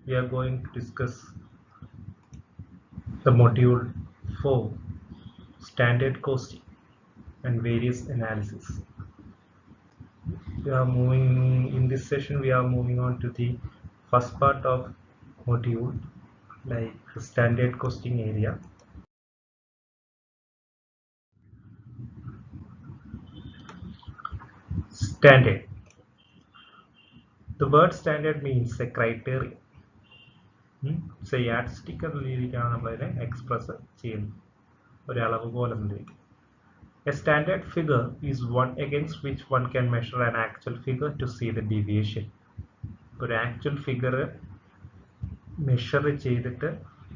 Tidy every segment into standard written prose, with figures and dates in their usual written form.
we are going to discuss the module 4, standard costing and various analysis. We are moving in this session. We are moving on to the first part of module, like standard costing area. Standard. The word standard means a criteria. Say yardstick രീതിയിലാണ് നമ്മളതിനെ express ചെയ്യുന്നത്, ഒരളവ് പോലെ. A standard figure is one against which one can measure an actual figure to see the deviation. ഒരു actual figure measure ചെയ്തിട്ട്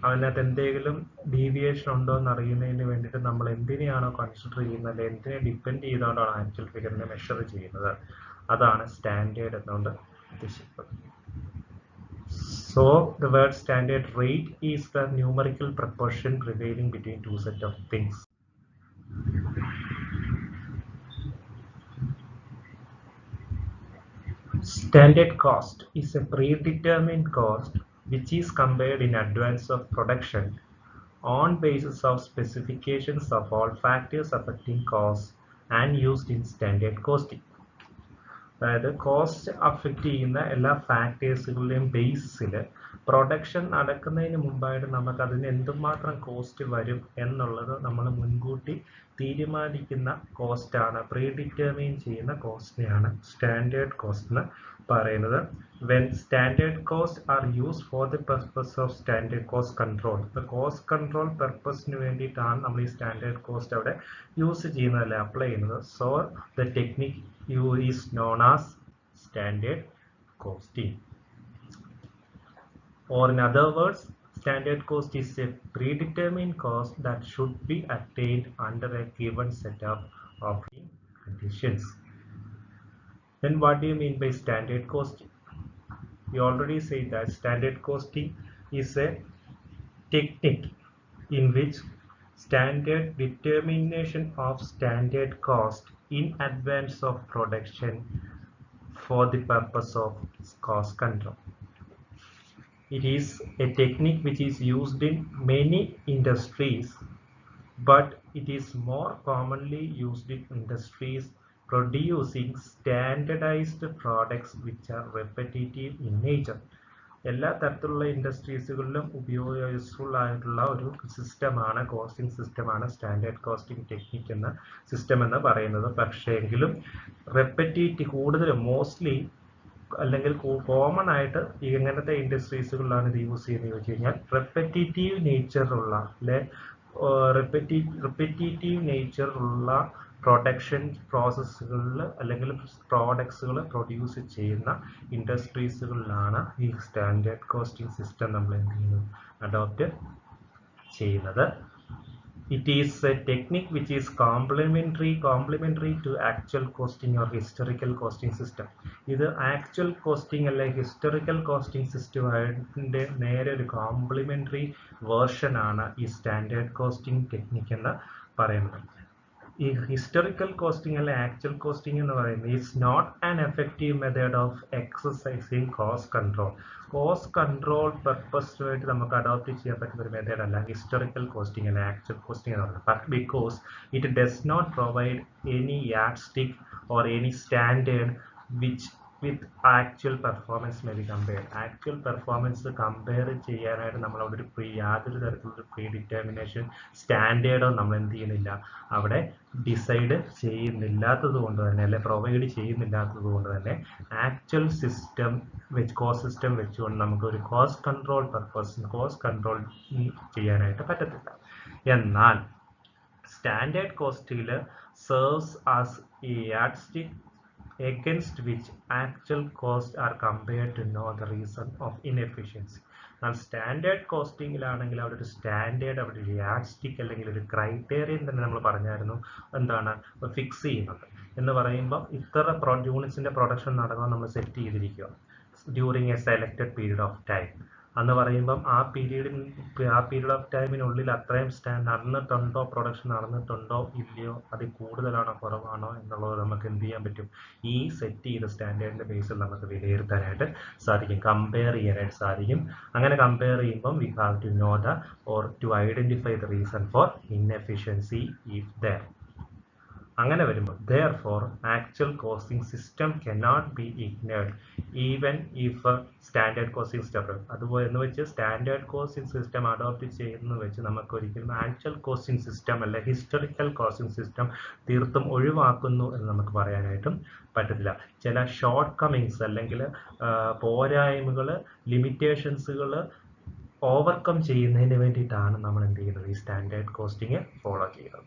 അതിനകത്ത് എന്തെങ്കിലും deviation ഉണ്ടോ എന്ന് അറിയുന്നതിന് വേണ്ടിയിട്ട് നമ്മൾ എന്തിനെയാണോ കൺസിഡർ ചെയ്യുന്നത്, അല്ലെങ്കിൽ എന്തിനെ ഡിപ്പെൻഡ് ചെയ്തുകൊണ്ടാണ് ആക്ച്വൽ ഫിഗറിനെ മെഷർ ചെയ്യുന്നത്, അതാണ് സ്റ്റാൻഡേർഡ് എന്നുകൊണ്ട് ഉദ്ദേശിക്കുന്നത്. So the word standard rate is the numerical proportion prevailing between two set of things. Standard cost is a predetermined cost which is compared in advance of production on basis of specifications of all factors affecting cost and used in standard costing. അതായത് cost affect ചെയ്യുന്ന എല്ലാ ഫാക്ടേഴ്സുകളുടെയും ബേസിസിൽ production നടക്കുന്നതിന് മുമ്പായിട്ട് നമുക്ക് അതിന് എന്തുമാത്രം cost വരും എന്നുള്ളത് നമ്മൾ മുൻകൂട്ടി തീരുമാനിക്കുന്ന കോസ്റ്റാണ്, പ്രീഡിറ്റർമൈൻ ചെയ്യുന്ന കോസ്റ്റിനെയാണ് സ്റ്റാൻഡേർഡ് കോസ്റ്റ് എന്ന് പറയുന്നത്. When standard costs are used for the purpose of standard cost control, the cost control purpose-ന് വേണ്ടിയിട്ടാണ് നമ്മൾ ഈ സ്റ്റാൻഡേർഡ് കോസ്റ്റ് അവിടെ യൂസ് ചെയ്യുന്നതല്ല, അപ്ലൈ ചെയ്യുന്നത്. So the technique is known as standard costing, or in other words, standard cost is a predetermined cost that should be attained under a given set of operating conditions. Then what do you mean by standard costing? We already said that standard costing is a technique in which standard determination of standard cost in advance of production for the purpose of cost control. It is a technique which is used in many industries, but it is more commonly used in industries producing standardized products which are repetitive in nature. എല്ലാ തരത്തിലുള്ള ഇൻഡസ്ട്രീസുകളിലും useful ആയിട്ടുള്ള ഒരു സിസ്റ്റമാണ്, costing സിസ്റ്റമാണ് standard costing technique എന്ന system എന്ന് പറയുന്നത്. പക്ഷേ എങ്കിലും റെപ്പറ്റേറ്റീവ് കൂടുതലും മോസ്റ്റ്ലി അല്ലെങ്കിൽ കോമൺ ആയിട്ട് എങ്ങനത്തെ ഇൻഡസ്ട്രീസുകളിലാണ് ഇത് യൂസ് ചെയ്യുന്നത് ചോദിച്ചു കഴിഞ്ഞാൽ, റെപ്പറ്റേറ്റീവ് നേച്ചറുള്ള റിപ്പറ്റേറ്റീവ് നേച്ചറുള്ള പ്രൊഡക്ഷൻ പ്രോസസ്സുകളിൽ അല്ലെങ്കിൽ പ്രോഡക്ട്സുകൾ പ്രൊഡ്യൂസ് ചെയ്യുന്ന ഇൻഡസ്ട്രീസുകളിലാണ് ഈ സ്റ്റാൻഡേർഡ് കോസ്റ്റിംഗ് സിസ്റ്റം നമ്മൾ എന്ത് ചെയ്യുന്നത്, അഡോപ്റ്റ് ചെയ്യുന്നത്. It is a technique which is complementary to actual costing or historical costing system. ഇത് ആക്ച്വൽ കോസ്റ്റിംഗ് അല്ലെ ഹിസ്റ്ററിക്കൽ കോസ്റ്റിംഗ് സിസ്റ്റമായിട്ട് നേരെ ഒരു കോംപ്ലിമെന്ററി വേർഷൻ ആണ് ഈ സ്റ്റാൻഡേർഡ് കോസ്റ്റിംഗ് ടെക്നിക് എന്ന് പറയുന്നത്. ഈ ഹിസ്റ്ററിക്കൽ കോസ്റ്റിംഗ് അല്ലെ ആക്ച്വൽ കോസ്റ്റിംഗ് എന്ന് പറയുന്നത് it's not an effective method of exercising cost control. Cost control പർപ്പസിനായിട്ട് നമുക്ക് അഡോപ്റ്റ് ചെയ്യാൻ പറ്റുന്ന ഒരു മെത്തേഡ് അല്ല ഹിസ്റ്ററിക്കൽ കോസ്റ്റിംഗ് അല്ലെ ആക്ച്വൽ കോസ്റ്റിംഗ് എന്ന് പറയുന്നത്. But because it does not provide any yardstick or any standard which with actual performance may be compared. Actual performance compare ചെയ്യാനായിട്ട് നമ്മൾ അവിടെ യാതൊരു തരത്തിലുള്ള പ്രീ ഡിറ്റർമിനേഷൻ സ്റ്റാൻഡേർഡോ നമ്മൾ എന്ത് ചെയ്യുന്നില്ല, അവിടെ ഡിസൈഡ് ചെയ്യുന്നില്ലാത്തത് കൊണ്ട് തന്നെ, അല്ലെ പ്രൊവൈഡ് ചെയ്യുന്നില്ലാത്തത് കൊണ്ട് തന്നെ ആക്ച്വൽ സിസ്റ്റം കോസ്റ്റ് സിസ്റ്റം വെച്ചുകൊണ്ട് നമുക്ക് ഒരു കോസ്റ്റ് കൺട്രോൾ കോസ്റ്റ് കൺട്രോൾ ചെയ്യാനായിട്ട് പറ്റത്തില്ല. എന്നാൽ സ്റ്റാൻഡേർഡ് കോസ്റ്റിൽ serves as a yardstick against which actual costs are compared to know the reason of inefficiency. എന്നാൽ സ്റ്റാൻഡേർഡ് കോസ്റ്റിംഗിലാണെങ്കിൽ അവിടെ ഒരു സ്റ്റാൻഡേർഡ്, അവിടെ ഒരു യാർഡ് സ്റ്റിക് അല്ലെങ്കിൽ ഒരു ക്രൈറ്റീരിയൻ തന്നെ നമ്മൾ പറഞ്ഞായിരുന്നു, എന്താണ് ഫിക്സ് ചെയ്യുന്നത് എന്ന് പറയുമ്പോൾ ഇത്ര യൂണിറ്റ്സിന്റെ പ്രൊഡക്ഷൻ നടക്കുമ്പോൾ നമ്മൾ സെറ്റ് ചെയ്തിരിക്കുക during A selected period of time. അന്ന് പറയുമ്പം ആ പീരീഡ് ഓഫ് ടൈമിനുള്ളിൽ അത്രയും നടന്നിട്ടുണ്ടോ, പ്രൊഡക്ഷൻ നടന്നിട്ടുണ്ടോ ഇല്ലയോ, അതിൽ കൂടുതലാണോ കുറവാണോ എന്നുള്ളത് നമുക്ക് എന്ത് ചെയ്യാൻ പറ്റും, ഈ സെറ്റ് ചെയ്ത സ്റ്റാൻഡേർഡിന്റെ ബേസിൽ നമുക്ക് വിലയിരുത്താനായിട്ട് സാധിക്കും, കമ്പയർ ചെയ്യാനായിട്ട് സാധിക്കും. അങ്ങനെ കമ്പയർ ചെയ്യുമ്പം we have to know the or to identify the reason for inefficiency if there. അങ്ങനെ വരുമ്പോൾ therefore actual costing system cannot be ignored even if standard costing step അതുപോലെ എന്ന് വെച്ച് സ്റ്റാൻഡേർഡ് കോസ്റ്റിംഗ് സിസ്റ്റം അഡോപ്റ്റ് ചെയ്യുന്ന വെച്ച് നമുക്ക് ഒരിക്കലും ആക്ച്വൽ കോസ്റ്റിംഗ് സിസ്റ്റം അല്ലെ ഹിസ്റ്റോറിക്കൽ കോസ്റ്റിംഗ് സിസ്റ്റം തീർത്തും ഒഴിവാക്കുന്നു എന്ന് നമുക്ക് പറയാനായിട്ടും പറ്റത്തില്ല. ചില ഷോർട്ട് കമ്മിങ്സ് അല്ലെങ്കിൽ പോരായ്മകൾ, ലിമിറ്റേഷൻസുകൾ ഓവർകം ചെയ്യുന്നതിന് വേണ്ടിയിട്ടാണ് നമ്മൾ എന്ത് ചെയ്യുന്നത്, ഈ സ്റ്റാൻഡേർഡ് കോസ്റ്റിംഗ് ഫോളോ ചെയ്യുന്നത്.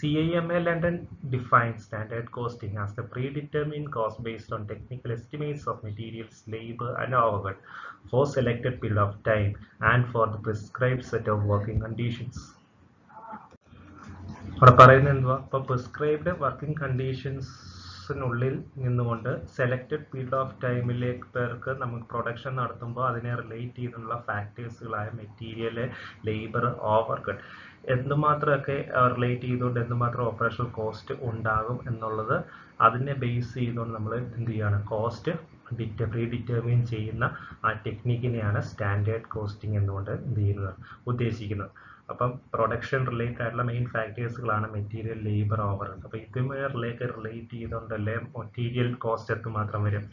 CIMA London defines standard costing as the predetermined cost based on technical estimates of materials, labor and overhead for selected period of time and for the prescribed set of working conditions. അവിടെ പറയുന്നത് എന്തുവാ, ഇപ്പോൾ prescribed working കണ്ടീഷൻസിനുള്ളിൽ നിന്നുകൊണ്ട് selected period of ടൈമിലേക്ക് പേർക്ക് നമുക്ക് production നടത്തുമ്പോൾ അതിനെ റിലേറ്റ് ചെയ്തിട്ടുള്ള ഫാക്ടേഴ്സുകളായ മെറ്റീരിയൽ, ലേബർ, ഓവർഹെഡ് എന്തുമാത്രമൊക്കെ റിലേറ്റ് ചെയ്തുകൊണ്ട് എന്തുമാത്രം ഓപ്പറേഷണൽ കോസ്റ്റ് ഉണ്ടാകും എന്നുള്ളത് അതിനെ ബേസ് ചെയ്തുകൊണ്ട് നമ്മൾ എന്ത് ചെയ്യാണ്, കോസ്റ്റ് പ്രീഡിറ്റർമിൻ ചെയ്യുന്ന ആ ടെക്നിക്കിനെയാണ് സ്റ്റാൻഡേർഡ് കോസ്റ്റിംഗ് എന്നുകൊണ്ട് എന്ത് ചെയ്യുന്നത്, ഉദ്ദേശിക്കുന്നത്. അപ്പം പ്രൊഡക്ഷൻ റിലേറ്റഡ് ആയിട്ടുള്ള മെയിൻ ഫാക്ടേഴ്സുകളാണ് മെറ്റീരിയൽ, ലേബർ, ഓവർഹെഡ്. അപ്പോൾ ഇതുമായി റിലേറ്റ് ചെയ്തുകൊണ്ടല്ലേ മെറ്റീരിയൽ കോസ്റ്റ് എത്രമാത്രം വരും,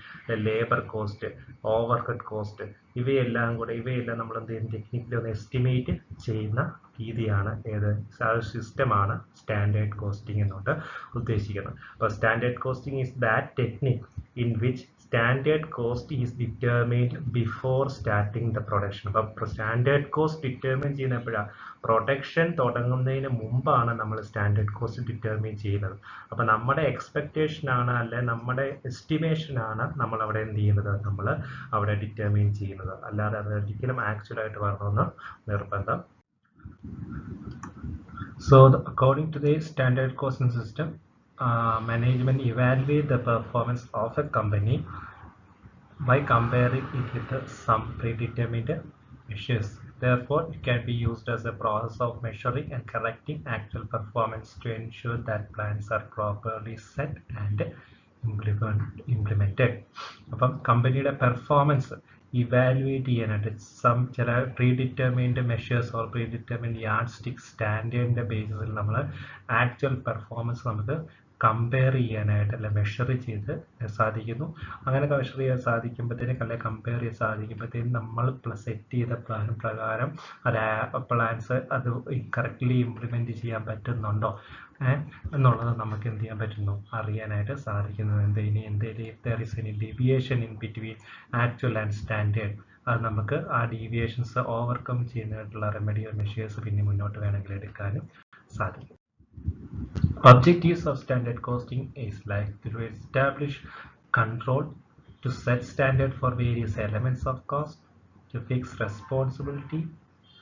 ലേബർ കോസ്റ്റ്, ഓവർഹെഡ് കോസ്റ്റ്, ഇവയെല്ലാം നമ്മൾ എന്ത് ചെയ്യും, ടെക്നിക്കലി ഒന്ന് എസ്റ്റിമേറ്റ് ചെയ്യുന്ന രീതിയാണ് സിസ്റ്റമാണ് സ്റ്റാൻഡേർഡ് കോസ്റ്റിംഗ് എന്നുകൊണ്ട് ഉദ്ദേശിക്കുന്നത്. അപ്പോൾ standard costing is that technique in which standard cost is determined before starting the production. അപ്പോൾ സ്റ്റാൻഡേർഡ് കോസ്റ്റ് ഡിറ്റർമിൻ ചെയ്യുന്ന എപ്പോഴാണ്, പ്രൊഡക്ഷൻ തുടങ്ങുന്നതിന് മുമ്പാണ് നമ്മൾ സ്റ്റാൻഡേർഡ് കോസ്റ്റ് ഡിറ്റർമിൻ ചെയ്യുന്നത്. അപ്പോൾ നമ്മുടെ എക്സ്പെക്റ്റേഷനാണ് അല്ലെ നമ്മുടെ എസ്റ്റിമേഷനാണ് നമ്മൾ അവിടെ എന്ത് ചെയ്യുന്നത്, നമ്മൾ അവിടെ ഡിറ്റർമിൻ ചെയ്യുന്നത്. അല്ലാതെ അത് ഒരിക്കലും ആക്ച്വലായിട്ട് വരണമെന്ന് നിർബന്ധം. So according to the standard costing system, management evaluate the performance of a company by comparing it with some predetermined measures. Therefore, it can be used as a process of measuring and correcting actual performance to ensure that plans are properly set and implemented. അപ്പം കമ്പനിയുടെ performance evaluate ചെയ്യാനായിട്ട് ചില predetermined measures or predetermined yard stick സ്റ്റാൻഡേർഡിൻ്റെ ബേസിസിൽ നമ്മൾ actual performance നമുക്ക് compare ചെയ്യാനായിട്ട് അല്ലെ measure ചെയ്ത് സാധിക്കുന്നു. അങ്ങനെ മെഷർ ചെയ്യാൻ സാധിക്കുമ്പോഴത്തേനും അല്ലെ കമ്പയർ ചെയ്യാൻ സാധിക്കുമ്പോഴത്തേനും നമ്മൾ സെറ്റ് ചെയ്ത പ്ലാൻ പ്രകാരം പ്ലാൻസ് അത് കറക്റ്റ്ലി ഇംപ്ലിമെൻറ്റ് ചെയ്യാൻ പറ്റുന്നുണ്ടോ എന്നുള്ളത് നമുക്ക് എന്ത് ചെയ്യാൻ പറ്റുന്നു, അറിയാനായിട്ട് സാധിക്കുന്നു. എന്തെങ്കിലും deviation in between actual and standard, അത് നമുക്ക് ആ ഡീവിയേഷൻസ് ഓവർകം ചെയ്യുന്നതായിട്ടുള്ള റെമഡിയൽ മെഷേഴ്സ് പിന്നെ മുന്നോട്ട് വേണമെങ്കിൽ എടുക്കാനും സാധിക്കും. Objectives of standard costing is like to establish control, to set standard for various elements of cost, to fix responsibility,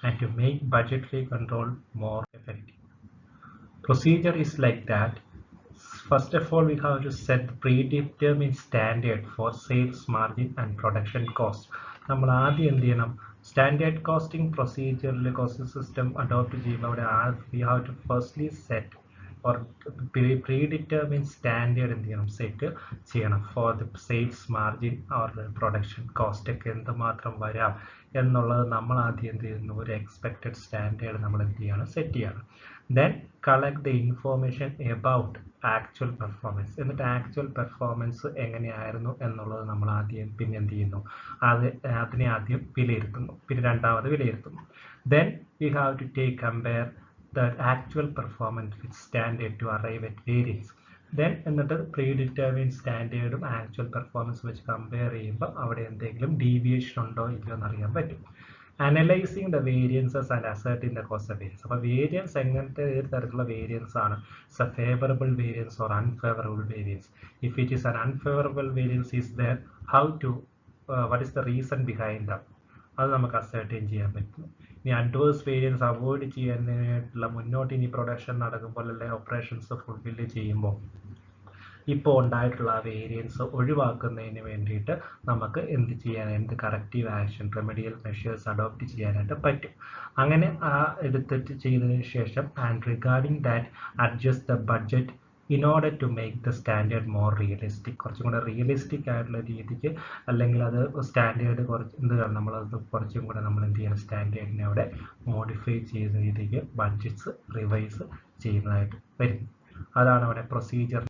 and to make budgetary control more effective. Procedure is like that. First of all, we have to set predetermined standard for sales margin and production cost. നമ്മൾ ആദ്യം എന്ത് ചെയ്യണം, standard costing പ്രൊസീജിയറിൽ costing system adopt ചെയ്യുമ്പോൾ അവിടെ we have to firstly set or predetermine standard എന്ത് ചെയ്യണം, set ചെയ്യണം for the sales margin or production cost ഒക്കെ എന്തുമാത്രം വരാം എന്നുള്ളത് നമ്മൾ ആദ്യം എന്ത് ചെയ്യുന്നു, ഒരു എക്സ്പെക്റ്റഡ് സ്റ്റാൻഡേർഡ് നമ്മൾ എന്ത് ചെയ്യണം, സെറ്റ് ചെയ്യണം. Then collect the information about actual performance. എന്നിട്ട് ആക്ച്വൽ പെർഫോമൻസ് എങ്ങനെയായിരുന്നു എന്നുള്ളത് നമ്മൾ പിന്നെ എന്ത് ചെയ്യുന്നു, അതിനെ ആദ്യം വിലയിരുത്തുന്നു, പിന്നെ രണ്ടാമത് വിലയിരുത്തുന്നു. Then we have to take compare the actual performance with standard to arrive at variance. Then എന്നിട്ട് പ്രീഡിറ്റർമിൻഡ് സ്റ്റാൻഡേർഡും ആക്ച്വൽ പെർഫോമൻസ് വെച്ച് കമ്പയർ ചെയ്യുമ്പോൾ അവിടെ എന്തെങ്കിലും ഡീവിയേഷൻ ഉണ്ടോ ഇല്ലയോ എന്നറിയാൻ പറ്റും. Analysing the variances and asserting the cost variance. അപ്പോൾ വേരിയൻസ് എങ്ങനത്തെ ഏത് തരത്തിലുള്ള വേരിയൻസ് ആണ്, favourable variance or unfavourable variance. If it is an unfavourable variance is there, how to what is the reason behind them, അത് നമുക്ക് ascertain ചെയ്യാൻ പറ്റും. ഇനി അഡ്വേഴ്സ് വേരിയൻസ് അവോയ്ഡ് ചെയ്യാനായിട്ടുള്ള മുന്നോട്ട് ഇനി പ്രൊഡക്ഷൻ നടക്കുമ്പോൾ അല്ലെങ്കിൽ ഓപ്പറേഷൻസ് ഫുൾഫില്ല് ചെയ്യുമ്പോൾ ഇപ്പോൾ ഉണ്ടായിട്ടുള്ള ആ വേരിയൻസ് ഒഴിവാക്കുന്നതിന് വേണ്ടിയിട്ട് നമുക്ക് എന്ത് corrective action remedial measures adopt ചെയ്യാനായിട്ട് പറ്റും. അങ്ങനെ എടുത്തിട്ട് ചെയ്തതിന് ശേഷം and regarding that adjust the budget in order to make the standard more realistic. കുറച്ചും കൂടെ റിയലിസ്റ്റിക് ആയിട്ടുള്ള രീതിക്ക്, അല്ലെങ്കിൽ അത് സ്റ്റാൻഡേർഡ് നമ്മളത് കുറച്ചും കൂടെ നമ്മൾ എന്ത് ചെയ്യണം, സ്റ്റാൻഡേർഡിനെ അവിടെ മോഡിഫൈ ചെയ്യുന്ന രീതിക്ക് ബഡ്ജറ്റ്സ് റിവൈസ് ചെയ്യുന്നതായിട്ട് വരും. അതാണ് അവിടെ പ്രൊസീജിയർ